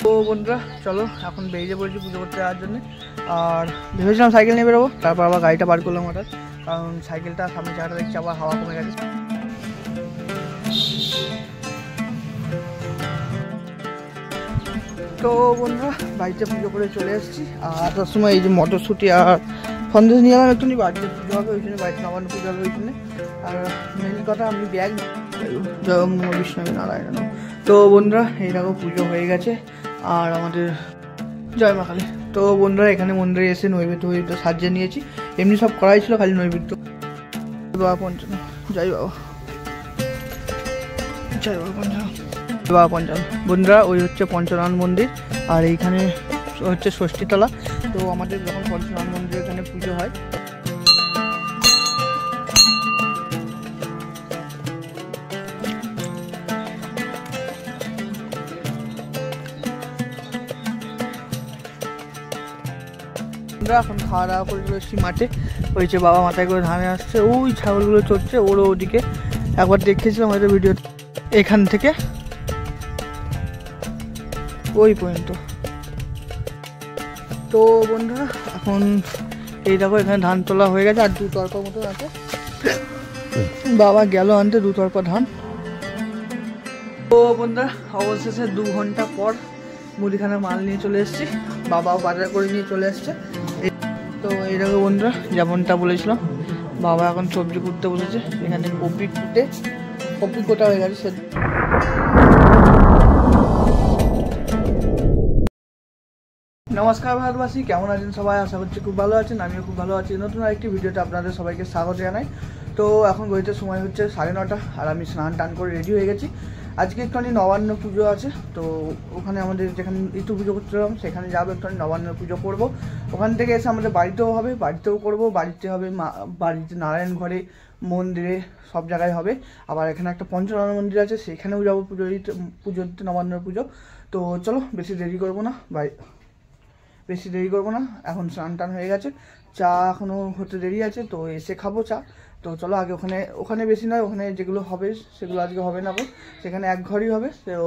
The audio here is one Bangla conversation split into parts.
তো বন্ধুরা চলো এখন বেরিয়ে পড়েছি পুজো করতে যাওয়ার জন্য। আর ভেবেছিলাম সাইকেল নিয়ে বেরোবো, তারপর আবার গাড়িটা বার করলাম হঠাৎ, কারণ সাইকেলটা সামনে জায়গাটা দেখছি আবার হাওয়া কমে গেছে। তো বন্ধুরা বাড়িতে পুজো করে চলে এসেছি। আর তার সময় এই যে মটরশুঁটি আর সন্দেশ নিয়ে গেলাম একটুখানি, বাড়িতে পুজো হবে ওই জন্য, বাড়িতে নবান্ন পুজো হবে ওই জন্য। আর মেন কথা আমি ব্যাগ বিষ্ণু নারায়ণ। তো বন্ধুরা এই দেখো পুজো হয়ে গেছে আর আমাদের জয় মা কালী। তো বন্ধুরা এখানে মন্দিরে এসে নৈবেদ্য সাজিয়ে নিয়েছি, এমনি সব করাই ছিল, খালি নৈবেদ্য। বাবা পঞ্চান, জয় বাবা, জয় বাবা পঞ্চান, বাবা পঞ্চান। বন্ধুরা ওই হচ্ছে পঞ্চনারায়ণ মন্দির আর এইখানে হচ্ছে ষষ্ঠীতলা। তো আমাদের যখন পঞ্চনারায়ণ মন্দিরে এখানে পুজো হয়, এখন খাওয়া দাওয়া করে চলে এসেছি মাঠে। হয়েছে বাবা মাথায় করে ধানে আসছে, ওই ছাগলগুলো চড়ছে ওরও ওদিকে। একবার দেখেছিলাম হয়তো ভিডিও, এখান থেকে ওই পর্যন্ত। তো বন্ধুরা এখন এই দেখো এখানে ধান তোলা হয়ে গেছে আর 2 তরপা মতো আছে। বাবা গেল আনতে 2 তরপা ধান। তো বন্ধুরা অবশেষে 2 ঘন্টা পর মুদিখানা মাল নিয়ে চলে এসেছি, বাবাও বাজার করে নিয়ে চলে এসছে। তো এই দেখো বন্ধুরা যেমনটা বলেছিলাম, বাবা এখন সবজি কুটতে বসেছে। এখানে কপি কোটা হয়ে গেছে। নমস্কার ভারতবাসী, কেমন আছেন সবাই? আশা করছি খুব ভালো আছেন, আমিও খুব ভালো আছি। নতুন আরেকটি ভিডিওতে আপনাদের সবাইকে স্বাগত জানাই। তো এখন ঘড়িতে সময় হচ্ছে 9:30 আর আমি স্নান টান করে রেডি হয়ে গেছি। আজকে একটুখানি নবান্ন পুজো আছে, তো ওখানে আমাদের যেখানে ঋতু পুজো করছিলাম সেখানে যাবো, একটুখানি নবান্ন পুজো করব। ওখান থেকে এসে আমাদের বাড়িতেও হবে, বাড়িতেও করব। বাড়িতে হবে বাড়িতে নারায়ণ ঘরে, মন্দিরে, সব জায়গায় হবে। আবার এখানে একটা পঞ্চনারায়ণ মন্দির আছে, সেখানেও যাবো পুজো দিতে নবান্নের পুজো। তো চলো বেশি দেরি করবো না, এখন স্নান টান হয়ে গেছে, চা এখনও হতে দেরি আছে, তো এসে খাবো চা। তো চলো আগে ওখানে বেশি নয়, ওখানে যেগুলো হবে সেগুলো আজকে হবে না, সেখানে এক ঘরই হবে। তো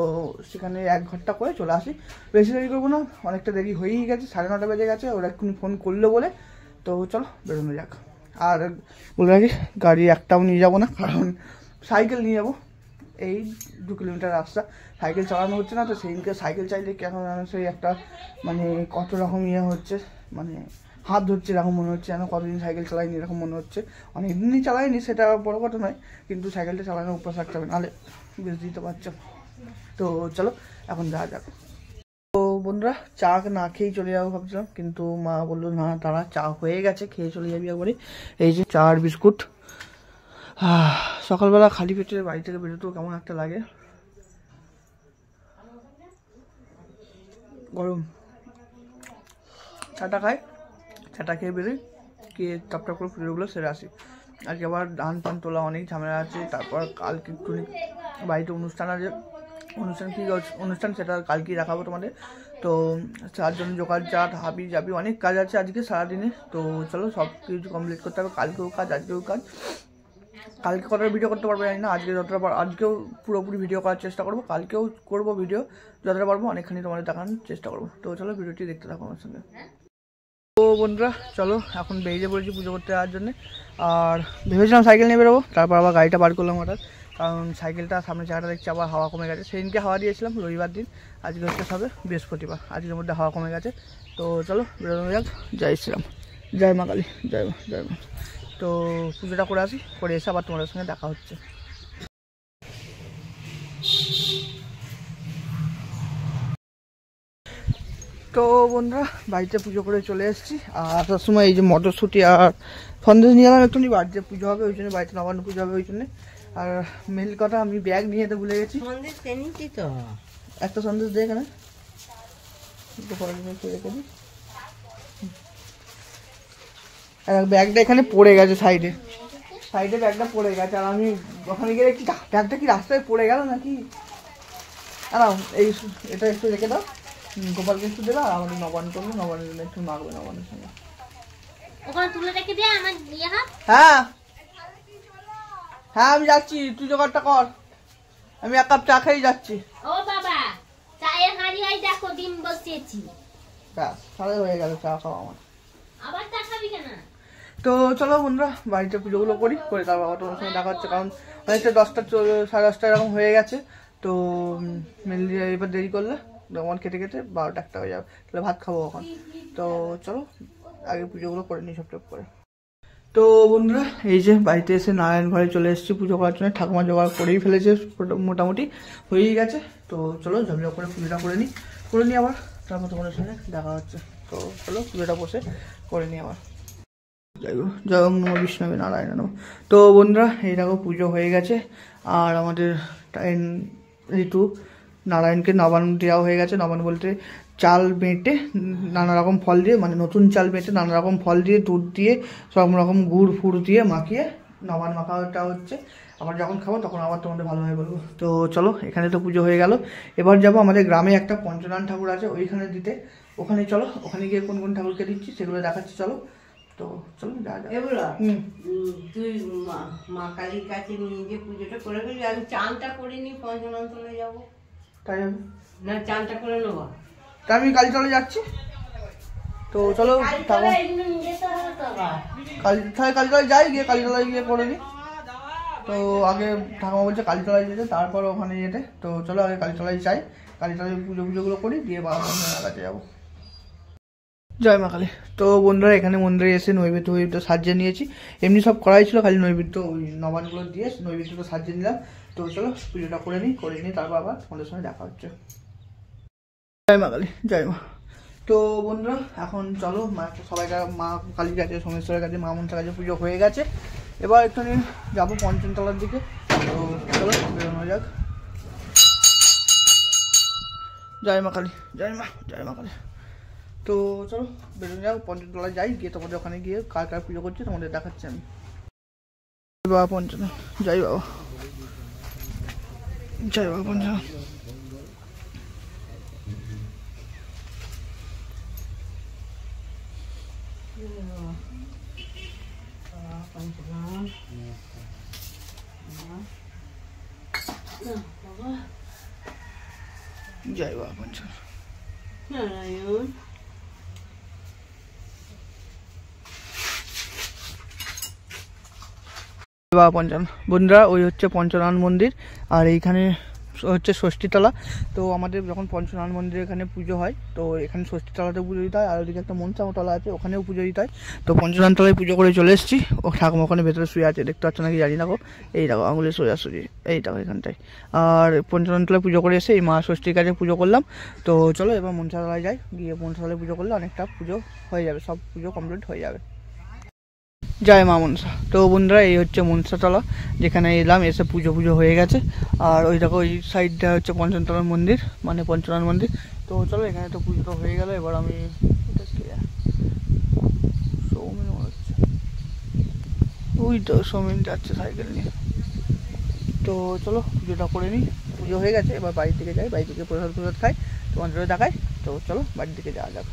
সেখানে এক ঘরটা করে চলে আসি, বেশি দেরি করবো না, অনেকটা দেরি হয়েই গেছে, 9:30 বেজে গেছে। ওরা এক্ষুনি ফোন করলো বলে, তো চলো বেরোনো যাক। আর বলে রাখি গাড়ি একটাও নিয়ে যাবো না, কারণ সাইকেল নিয়ে যাবো। এই 2 কিলোমিটার রাস্তা সাইকেল চালানো হচ্ছে না, তো সেইদিনকে সাইকেল চাইলে কেন সেই একটা মানে কত রকম হচ্ছে, মানে হাত ধরছে এরকম মনে হচ্ছে, যেন কতদিন সাইকেল চালাইনি এরকম মনে হচ্ছে। অনেক দিনই চালাইনি, সেটা বড় কথা নয়, কিন্তু সাইকেলটা চালানোর অভ্যাস রাখতে হবে, নাহলে বেশ দিতে পারছো। তো চলো এখন যাওয়া যাক। তো বন্ধুরা চা না খেয়েই চলে যাবো ভাবছিলাম, কিন্তু মা বললো না তারা চা হয়ে গেছে, খেয়ে চলে যাবি একবারে। এই যে চা আর বিস্কুট। সকালবেলা খালি পেটে বাড়ি থেকে বেরোতেও কেমন একটা লাগে, গরম। চাটা খেয়ে বেরোই, গিয়ে টপটপ করে পুজোগুলো সেরে আসি। আজকে আবার ধান টান তোলা অনেক ঝামেলা আছে, তারপর কালকে একটুখানি বাড়িতে অনুষ্ঠান আছে। অনুষ্ঠান সেটা কালকেই দেখাবো তোমাদের। তো তার জন্য জোগাড় জাট হাবি জাবি অনেক কাজ আছে আজকে সারাদিনে। তো চলো সব কিছু কমপ্লিট করতে হবে, কালকেও কাজ আজকেও কাজ। কালকে কতটা ভিডিও করতে পারবো জানি না, আজকেও পুরোপুরি ভিডিও করার চেষ্টা করবো, কালকেও করবো ভিডিও যতটা পারবো, অনেকখানি তোমাদের দেখানোর চেষ্টা করবো। তো চলো ভিডিওটি দেখতে থাকো আমার সঙ্গে। তো বন্ধুরা চলো এখন বেরিয়ে পড়েছি পুজো করতে যাওয়ার জন্য। আর ভেবেছিলাম সাইকেল নিয়ে বেরোবো, তারপর আবার গাড়িটা বার করলাম হঠাৎ, কারণ সাইকেলটা সামনে জায়গাটা দেখছি আবার হাওয়া কমে গেছে। সেদিনকে হাওয়া দিয়েছিলাম রবিবার দিন, আজকে হচ্ছে সবে বৃহস্পতিবার, আজকের মধ্যে হাওয়া কমে গেছে। তো চলো বেরোনো যাক। জয় শ্রীরাম, জয় মা কালী, জয় মা। তো পুজোটা করে আসি, করে এসে আবার তোমাদের সঙ্গে দেখা হচ্ছে। তো বন্ধুরা বাড়িতে পুজো করে চলে এসেছি। আর তার সময় এই যে মটরশুঁটি আর সন্দেশ নিয়ে গেলাম একটুখানি, বাড়িতে পুজো হবে ওই জন্য, বাড়িতে নবান্ন পুজো হবে ওই জন্য। আর মেন কথা আমি ব্যাগ নিয়ে যেতে ভুলে গেছি, তো একটা সন্দেশ দিয়ে এখানে রেখে দিই। ব্যাগটা এখানে পড়ে গেছে, সাইডে ব্যাগটা পড়ে গেছে। আর আমি ওখানে গিয়ে দেখছি ব্যাগটা কি রাস্তায় পড়ে গেল নাকি। এটা একটু রেখে দাও, গোপালকে একটু দেবে, আর আমাদের নবান্ন করবে, নবান্নের জন্য একটু মাখবে নবান্নের সঙ্গে। হ্যাঁ আমি যাচ্ছি, তুই জোগাড়টা কর, আমি 1 কাপ চা খেয়ে যাচ্ছি। চায়ের হাঁড়ি আই দেখো ডিম বসিয়েছি। ব্যাস তাহলে হয়ে গেল চা খাওয়া আমার। আবার চা খাবি কেন? তো চলো বন্ধুরা বাড়িতে পুজোগুলো করি, করে তারপর আবার তোমার সঙ্গে দেখা হচ্ছে, কারণ অনেকটা 10টা 10:30 এরকম হয়ে গেছে। তো মেনলি এবার দেরি করলে আমার খেতে খেতে 12টা 1টা হয়ে যাবে, তাহলে ভাত খাবো এখন। তো চলো আগে পুজোগুলো করে নিই সব করে। তো বন্ধুরা এই যে বাড়িতে এসে নারায়ণ ঘরে চলে এসেছি পুজো করার জন্য। ঠাকুমা জোগাড় করেই ফেলেছে, মোটামুটি হয়েই গেছে। তো চলো ঝমঝম করে পুজোটা করে নিই আবার, তারপর তোমাদের সঙ্গে দেখা হচ্ছে। তো চলো পুজোটা বসে করে নিই আবার। জয় ওম নমঃ বিষ্ণবে নারায়ণ নমঃ। তো বন্ধুরা এই দেখো পুজো হয়ে গেছে, আর আমাদের ঋতু নারায়ণকে নবান্ন দেওয়া হয়ে গেছে। নবান্ন বলতে চাল বেটে নানা রকম ফল দিয়ে, মানে নতুন চাল বেটে নানা রকম ফল দিয়ে, দুধ দিয়ে, সব রকম গুড় ফুড় দিয়ে মাখিয়ে নবান্ন মাখাটা হচ্ছে। আবার যখন খাবো তখন আবার তোমাদের ভালোভাবে বলবো। তো চলো এখানে তো পুজো হয়ে গেল, এবার যাবো আমাদের গ্রামে একটা পঞ্চনারায়ণ ঠাকুর আছে ওইখানে দিতে। ওখানে চলো, ওখানে গিয়ে কোন কোন ঠাকুরকে দিচ্ছি সেগুলো দেখাচ্ছি। চলো তো চলো যা যা। তুই মা কালীর কাছে নিয়ে গিয়ে পুজোটা করে ফেলবি, আমি চানটা করে নি পঞ্চনন্তলে যাবো। তাই হবে না, চানটা করে নেবো। তা আমি কালীতলা যাচ্ছি। তো চলো কালীতলায় যাই, গিয়ে কালীতলায় গিয়ে করে নিই। তো আগে ঠাকুমা বলছে কালীতলায় যেতে, তারপর ওখানে যেতে। তো চলো আগে কালীতলায় যাই, কালীতলায় পুজোগুলো করি, দিয়ে বাবা কাছে যাবো। জয় মা কালী। তো বন্ধুরা এখানে মন্দিরে এসে নৈবেদ্য সাজিয়ে নিয়েছি। এমনি সব করাই ছিল, খালি নৈবেদ্য ওই নবানগুলো দিয়ে নৈবেদ্যটা সাজিয়ে নিলাম। তো চলো পুজোটা করে নিই তারপর আবার তোমাদের সঙ্গে দেখা হচ্ছে। জয় মা কালী, জয় মা। তো বন্ধুরা এখন চলো সবাইকার মা কালীর কাছে, সোমেশ্বরের কাছে, মা মনসার কাছে পুজো হয়ে গেছে। এবার একটু যাবো পঞ্চমতলার দিকে। তো চলো বেরোনো যাক। জয় মা কালী, জয় মা, জয় মা কালী। তো চলো বেরোনো যাক, পঞ্চমতলায় যাই, গিয়ে তোমাদের ওখানে গিয়ে কার কার পুজো করছি তোমাদের দেখাচ্ছি আমি। বাবা পঞ্চম, জয় বাবা, জয় বাবা পঞ্চম। জয় বাবা পঞ্চম নারায়ণ। বাবা পঞ্চানন। বন্ধুরা ওই হচ্ছে পঞ্চনারায়ণ মন্দির, আর এইখানে হচ্ছে ষষ্ঠীতলা। তো আমাদের যখন পঞ্চনারায়ণ মন্দিরে এখানে পুজো হয়, তো এখানে ষষ্ঠীতলাতে পুজো দিতে হয়, আর ওইদিকে একটা মনসাতলা আছে ওখানেও পুজো দিতে হয়। তো পঞ্চনারায়ণ তলায় পুজো করে চলে এসেছি। ও ঠাকুমা ওখানে ভেতরে শুয়ে আছে, দেখতে পাচ্ছ নাকি জানি না। এই দেখো আঙুলে সোজাসুজি, এই দেখো এখানটায়। আর পঞ্চনারায়ণ তলায় পুজো করে এসে এই মা ষষ্ঠীর কাছে পুজো করলাম। তো চলো এবার মনসাতলায় যাই, গিয়ে মনসাতলায় পুজো করলে অনেকটা পুজো হয়ে যাবে, সব পুজো কমপ্লিট হয়ে যাবে। জয় মা মনসা। তো বন্ধুরা এই হচ্ছে মনসাতলা, যেখানে এলাম, এসে পুজো হয়ে গেছে। আর ওই দেখো ওই সাইডটা হচ্ছে পঞ্চতলার মন্দির, মানে পঞ্চনারায়ণ মন্দির। তো চলো এখানে তো পুজো তো হয়ে গেল। এবার আমি সৌমিন হচ্ছে, ওই তো সৌমিন যাচ্ছে সাইকেল নিয়ে। তো চলো পুজোটা করে নিই, পুজো হয়ে গেছে। এবার বাড়ির দিকে যাই, বাড়ি থেকে প্রসাদ খাই, তোমাদের দেখাই। তো চলো বাড়ির দিকে যাওয়া যাক।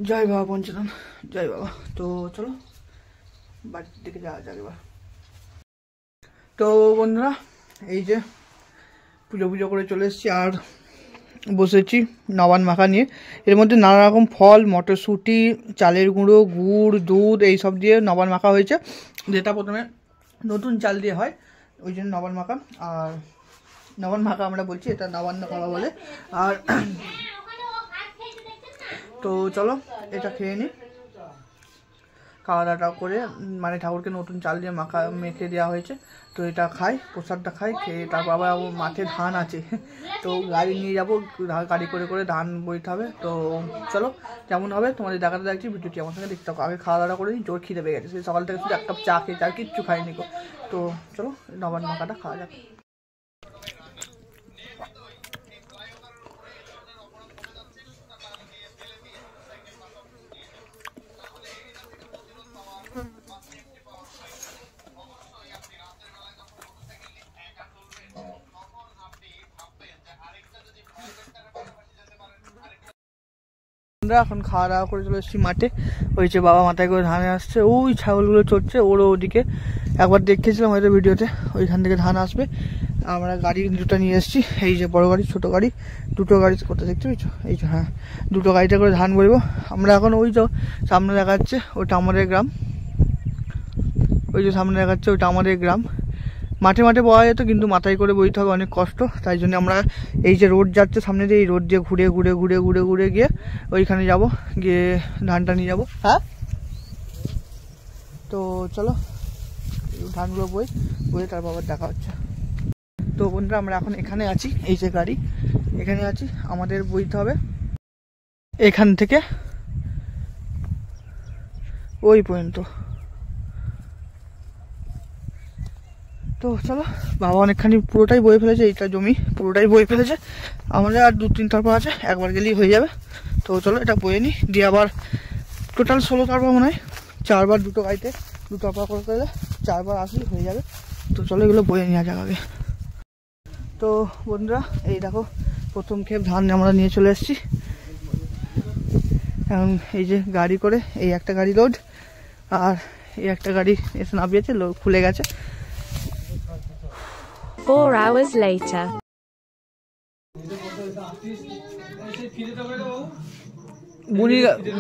জয় বাবা পঞ্চনারায়ণ, জয় বাবা। তো চলো বাড়ির দিকে যাওয়া যাক এবার। তো বন্ধুরা এই যে পুজো করে চলে এসেছি, আর বসেছি নবান্ন মাখা নিয়ে। এর মধ্যে নানা রকম ফল, মটরশুঁটি, চালের গুঁড়ো, গুড়, দুধ এইসব দিয়ে নবান্ন মাখা হয়েছে। যেটা প্রথমে নতুন চাল দিয়ে হয়, ওই জন্য নবান্ন মাখা। আর নবান্ন মাখা আমরা বলছি, এটা নবান্ন করা বলে। আর তো চলো এটা খেয়ে নিই, খাওয়া দাওয়া করে, মানে ঠাকুরকে নতুন চাল দিয়ে মেখে দেওয়া হয়েছে। তো এটা খাই, প্রসাদটা খাই, খেয়ে তারপর আবার মাঠে ধান আছে, তো গাড়ি নিয়ে যাবো, গাড়ি করে ধান বইতে হবে। তো চলো যেমন হবে তোমাদের দেখাতে দেখছি, ভিডিওটি আমার সঙ্গে দেখতে হবে। আগে খাওয়া দাওয়া করে নিই, জোর খিদে পেয়ে গেছে, সেই সকাল থেকে শুধু এক কাপ চা খেয়েছি, আর কিচ্ছু খাইনি। তো চলো নবান্ন মাখাটা খাওয়া যাক। আমরা এখন খাওয়া দাওয়া করে চলে এসেছি মাঠে। ওই যে বাবা মাথায় করে ধানে আসছে, ওই ছাগলগুলো চড়ছে, ওরও ওদিকে একবার দেখেছিলাম হয়তো ভিডিওতে, ওইখান থেকে ধান আসবে। আমরা গাড়ি দুটো নিয়ে এসেছি, এই যে বড় গাড়ি ছোট গাড়ি, দুটো গাড়ি কোথায় দেখতে পেয়েছো, এই যে হ্যাঁ, দুটো গাড়িতে করে ধান বইব আমরা। এখন ওই তো সামনে দেখা যাচ্ছে ওটা আমাদের গ্রাম, ওই যে সামনে দেখা যাচ্ছে ওইটা আমাদের গ্রাম। মাঠে মাঠে বওয়া যেত, কিন্তু মাথায় করে বইতে হবে, অনেক কষ্ট। তাই জন্য আমরা এই যে রোড যাচ্ছে সামনে দিয়ে, এই রোড দিয়ে ঘুরে ঘুরে ঘুরে ঘুরে ঘুরে গিয়ে ওইখানে যাব, গিয়ে ধানটা নিয়ে যাবো। হ্যাঁ, তো চলো ধানগুলো বয়ে তারপর আবার দেখা হচ্ছে। তো বন্ধুরা আমরা এখন এখানে আছি, এই যে গাড়ি এখানে আছি, আমাদের বইতে হবে এখান থেকে ওই পর্যন্ত। তো চলো, বাবা অনেকখানি পুরোটাই বয়ে ফেলেছে, এইটা জমি পুরোটাই বয়ে ফেলেছে, আমাদের আর 2-3 তরফা আছে, একবার গেলেই হয়ে যাবে। তো চলো এটা বয়ে নিই, দিয়ে আবার টোটাল 16 তরফা মনে হয়, 4 বার দুটো গাড়িতে 2 তরফা করতে গেলে 4 বার আসলেই হয়ে যাবে। তো চলো এগুলো বয়ে নেওয়া যাক আগে। তো বন্ধুরা এই দেখো প্রথম ক্ষেপ ধান আমরা নিয়ে চলে এসেছি। এখন এই যে গাড়ি করে, এই একটা গাড়ি লোড, আর এই একটা গাড়ি এসে নামিয়েছে, খুলে গেছে। 4 hours later.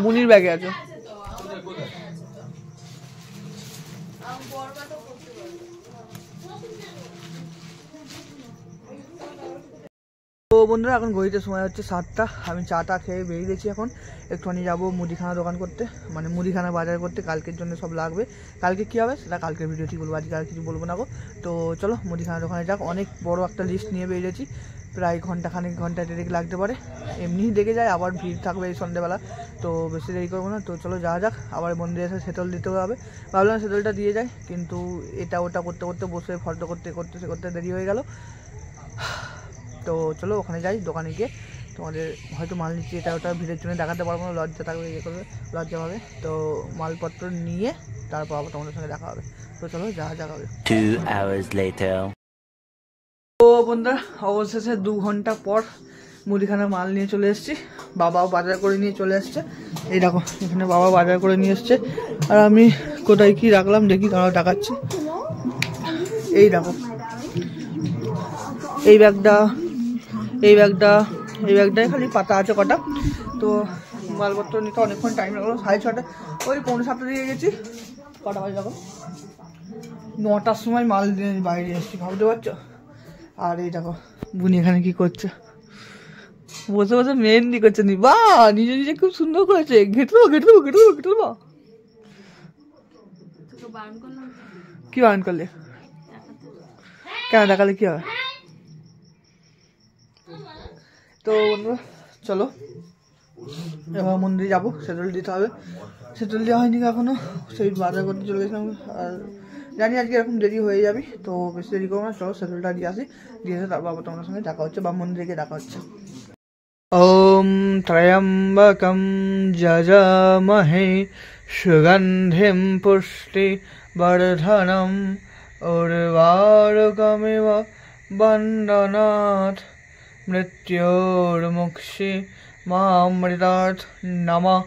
বুনির ব্যাগে আছে। তো বন্ধুরা এখন ঘড়িতে সময় হচ্ছে 7টা, আমি চাটা খেয়ে বেরিয়ে গেছি। এখন একটুখানি যাবো মুদিখানা দোকান করতে, মানে মুদিখানা বাজার করতে, কালকের জন্য সব লাগবে। কালকে কী হবে সেটা কালকের ভিডিওটি বলবো, আজকে আর কিছু বলবো না গো। তো চলো মুদিখানা দোকানে যাক, অনেক বড় একটা লিস্ট নিয়ে বেরিয়েছি, প্রায় ঘন্টা দেড়েক লাগতে পারে, এমনিই দেখে যায়, আবার ভিড় থাকবে এই সন্ধ্যেবেলা, তো বেশি দেরি করবো না। তো চলো যাওয়া যাক, আবার মন্দিরে এসে সেটল দিতে হবে, ভাবলাম সেটলটা দিয়ে যায়, কিন্তু এটা ওটা করতে করতে বসে ফটো করতে দেরি হয়ে গেল। তো চলো ওখানে যাই, দোকানে গিয়ে তোমাদের হয়তো মাল নিচ্ছি এটা ওটা ভিড়ের জন্য দেখাতে পারবো না, লজ্জা থাকবে, ইয়ে করবে, লজ্জা পাবে। তো মালপত্র নিয়ে তারপর আবার তোমাদের সঙ্গে দেখা হবে। তো চলো যাওয়া যাক হবে। 2 hours later. তো বন্ধুরা অবশেষে 2 ঘন্টা পর মুদিখানা মাল নিয়ে চলে এসেছি, বাবাও বাজার করে নিয়ে চলে এসছে। এই দেখো এখানে বাবা বাজার করে নিয়ে এসছে, আর আমি কোথায় কি রাখলাম দেখি, তারা দেখাচ্ছি। এই দেখো এই ব্যাগটায় খালি পাতা আছে কটা। তো মালপত্র নিতে অনেকক্ষণ টাইম লাগলো, 6:30, ওই 6:45 দিকে গেছি। কটা বাজে দেখো, 9টার সময় মাল দিয়ে বাইরে এসেছি, ভাবতে পারছো। আর এই দেখো বুনি এখানে কি করছে, বসে বসে মেহেন্দি করছে, নি বা নিজে নিজে খুব সুন্দর করেছে, ঘেটে দেবো। কি বারণ করলে, কেন দেখালে কি হবে? তো বন্ধুরা চলো এবার মন্দিরে যাবো, সেটল দিতে হবে, সেটল দেওয়া হয়নি এখনো, সেই বাজার করতে চলে গেছিলাম। আর জানি আজকে এরকম দেরি হয়ে যাবে, তো বেশি দেরি করবো না, চলো সেটলটা দিয়ে আসি, দিয়ে এসে তারপর তোমার সঙ্গে দেখা হচ্ছে, বা মন্দিরে গিয়ে দেখা হচ্ছে। ওম ত্রয়ম্বকম যজামহে সুগন্ধিম পুষ্টি বর্ধনম উর্বারুকমিব বন্দনাথ মৃত্যোর্মুক্ষি মামৃতার্থ নমঃ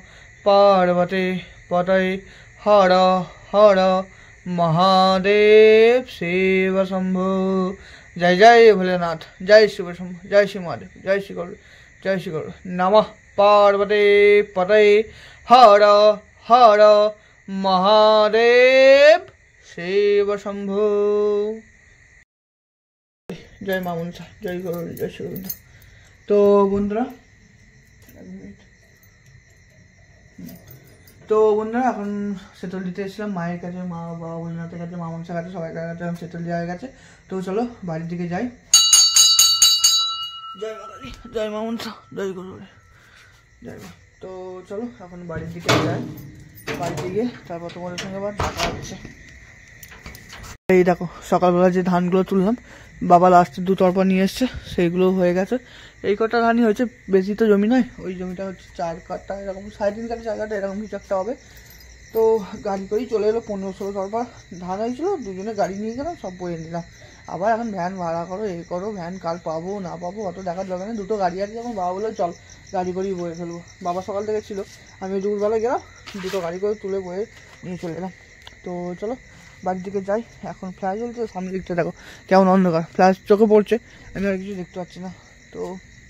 পার্বতী পতয়ে হর হর মহাদেব শিব শম্ভু। জয় জয় ভোলেনাথ, জয় শিব শম্ভু, জয় শ্রী মহাদেব, জয় শ্রী গরু, জয় শ্রী গরু। নমঃ পার্বতী পতয়ে হর হর মহাদেব শিব শম্ভু। জয় মা মনসা, জয় গরু, জয় শ্রী গোবিন্দ। তো বন্ধুরা এখন সেটল দিতে এসেছিলাম মায়ের কাছে, মা বাবা ভোলেনাথের কাছে, মা মনসার কাছে, সবাই কাছে সেটল দেওয়া হয়ে গেছে। তো চলো বাড়ির দিকে যাই। জয় মা কালী, জয় মা মনসা, জয় গরু, জয় মা। তো চলো এখন বাড়ির দিকে যাই, বাড়ির দিকে তারপর তোমাদের সঙ্গে আবার দেখা হচ্ছে। এই দেখো সকালবেলা যে ধানগুলো তুললাম, বাবা লাস্টে 2 তরপা নিয়ে এসছে, সেইগুলো হয়ে গেছে। এই কটা ধানই হয়েছে, বেশি তো জমি নয়, ওই জমিটা হচ্ছে 4 কাঠা, এরকম 3.5 কাঠা 4 কাঠা এরকম কিছু একটা হবে। তো গাড়ি করেই চলে এলো, 15-16 তরপা ধান হয়েছিল, দুজনে গাড়ি নিয়ে গেলাম, সব বয়ে নিলাম। আবার এখন ভ্যান ভাড়া করো, এই করো, ভ্যান কাল পাবো না পাবো অত দেখার দরকার নেই, 2টো গাড়ি আছে, যখন বাবা বলে চল গাড়ি করেই বয়ে ফেলবো। বাবা সকাল থেকে ছিল, আমি দুপুরবেলা গেলাম, 2টো গাড়ি করে তুলে বয়ে নিয়ে চলে এলাম। তো চলো বাড়ির দিকে যাই। এখন ফ্ল্যাশ জ্বলছে, সামনের দিকটা দেখো কেমন অন্ধকার, ফ্ল্যাশ চোখে পড়ছে, আমি আর কিছু দেখতে পাচ্ছি না। তো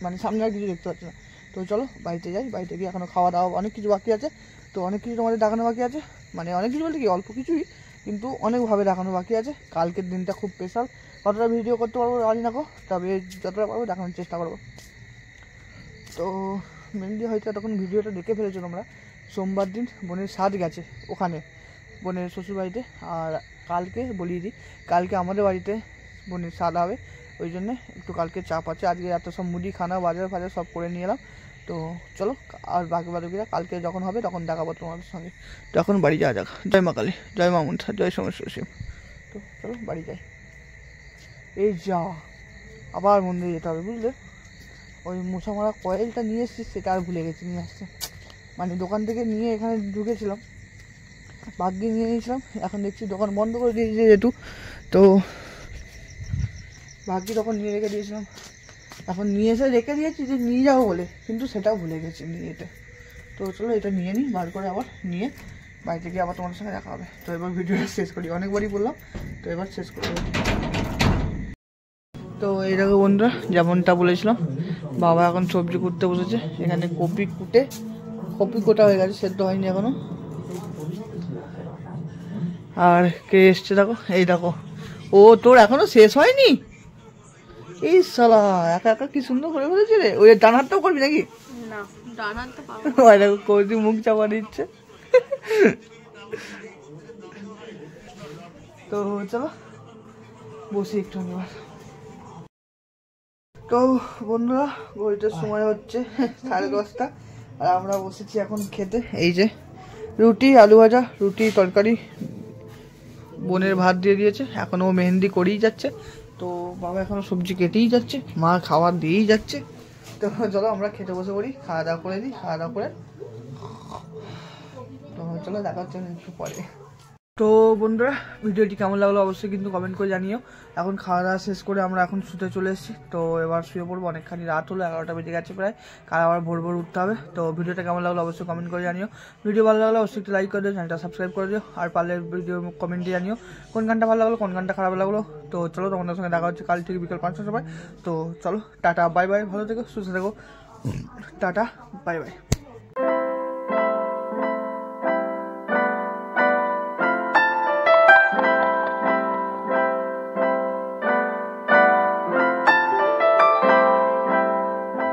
মানে সামনে আর কিছু দেখতে পাচ্ছি না। তো চলো বাড়িতে যাই, বাড়িতে গিয়ে এখনও খাওয়া দাওয়া অনেক কিছু বাকি আছে। তো অনেক কিছু তোমাদের দেখানো বাকি আছে, মানে অনেক কিছু বলতে কি অল্প কিছুই, কিন্তু অনেকভাবে দেখানো বাকি আছে। কালকের দিনটা খুব স্পেশাল, কতটা ভিডিও করতে পারবো জানি না, তবে যতটা পারবো দেখানোর চেষ্টা করবো। তো মেনলি হয়তো তখন ভিডিওটা দেখে ফেলেছো তোমরা, সোমবার দিন বোনের সাথ গেছে ওখানে বোনের শ্বশুরবাড়িতে। আর কালকে বলিয়ে দিই, কালকে আমাদের বাড়িতে বোনের সাথ হবে, ওই জন্যে একটু কালকে চাপ আছে। আজকে এত সব মুদি খানা বাজার ফাজার সব করে নিয়ে এলাম। তো চলো, আর বাকি বাদুকিরা কালকে যখন হবে তখন দেখাবো তোমাদের সঙ্গে। তো এখন বাড়ি যাওয়া যাক। জয় মা কালী, জয় মা মনসা, জয় সমস্ত শিব। তো চলো বাড়ি যাই। এই যা আবার মন্দিরে যেতে হবে বুঝলে, ওই মশা মারা কয়েলটা নিয়ে এসেছি, সেটা আর ভুলে গেছি নিয়ে আসতে। মানে দোকান থেকে নিয়ে এখানে ঢুকেছিলাম, ভাগ্যে নিয়ে নিয়েছিলাম, এখন দেখছি দোকান বন্ধ করে দিয়েছে যেহেতু, তো ভাগ্যে তখন নিয়ে রেখে দিয়েছিলাম, এখন নিয়ে এসে রেখে দিয়েছি যে নিয়ে যাবো বলে, কিন্তু সেটাও ভুলে গেছি নিয়ে যেতে। তো চলো এটা নিয়ে নিই, বার করে আবার নিয়ে বাড়িতে গিয়ে আবার তোমার সঙ্গে দেখা হবে। তো এবার ভিডিওটা শেষ করি, অনেকবারই বললাম, তো এবার শেষ করি। তো এই দেখো বন্ধুরা, যেমনটা বলেছিলাম, বাবা এখন সবজি কুটতে বসেছে। এখানে কপি কোটা হয়ে গেছে, সেদ্ধ হয়নি এখনো। আর কে এসছে দেখো, এই দেখো, ও তোর এখনো শেষ হয়নি? এই শালা একা একা কি সুন্দর করে ফেলেছে রে। ওই ডান হাতটাও করবি নাকি? না, ডান হাত তো পাবো। ওই দেখো কৌদি মুখ চাপা দিচ্ছে। তো চলো বসি একটু এবার। তো বন্ধুরা, ঘড়িটার সময় হচ্ছে 10:30, আর আমরা বসেছি এখন খেতে। এই যে রুটি, আলু ভাজা, রুটি তরকারি, বোনের ভাত দিয়ে দিয়েছে, এখনও মেহেন্দি করেই যাচ্ছে। তো বাবা এখনও সবজি কেটেই যাচ্ছে, মা খাবার দিয়েই যাচ্ছে। তো চলো আমরা খেতে বসে পড়ি, খাওয়া দাওয়া করে দিই, খাওয়া দাওয়া করে তো চলো দেখা হচ্ছে একটু পরে। তো বন্ধুরা, ভিডিওটি কেমন লাগলো অবশ্যই কিন্তু কমেন্ট করে জানিও। এখন খাওয়া দাওয়া শেষ করে আমরা এখন শুতে চলে এসেছি। তো এবার শুয়ে পড়বো, অনেকখানি রাত হলো, 11টা বেজে গেছে প্রায়, কাল আবার ভোর ভোর উঠতে হবে। তো ভিডিওটা কেমন লাগলো অবশ্যই কমেন্ট করে জানিও। ভিডিও ভালো লাগলে অবশ্যই একটু লাইক করে দিও, চ্যানেলটা সাবস্ক্রাইব করে দিও, আর পারলে ভিডিও কমেন্টে জানিও কোন গানটা ভালো লাগলো, কোন গানটা খারাপ লাগলো। তো চলো তোমাদের সঙ্গে দেখা হচ্ছে কাল থেকে বিকেল 5টার সময়। তো চলো টাটা বাই বাই, ভালো থেকো, সুস্থ থেকো, টাটা বাই বাই।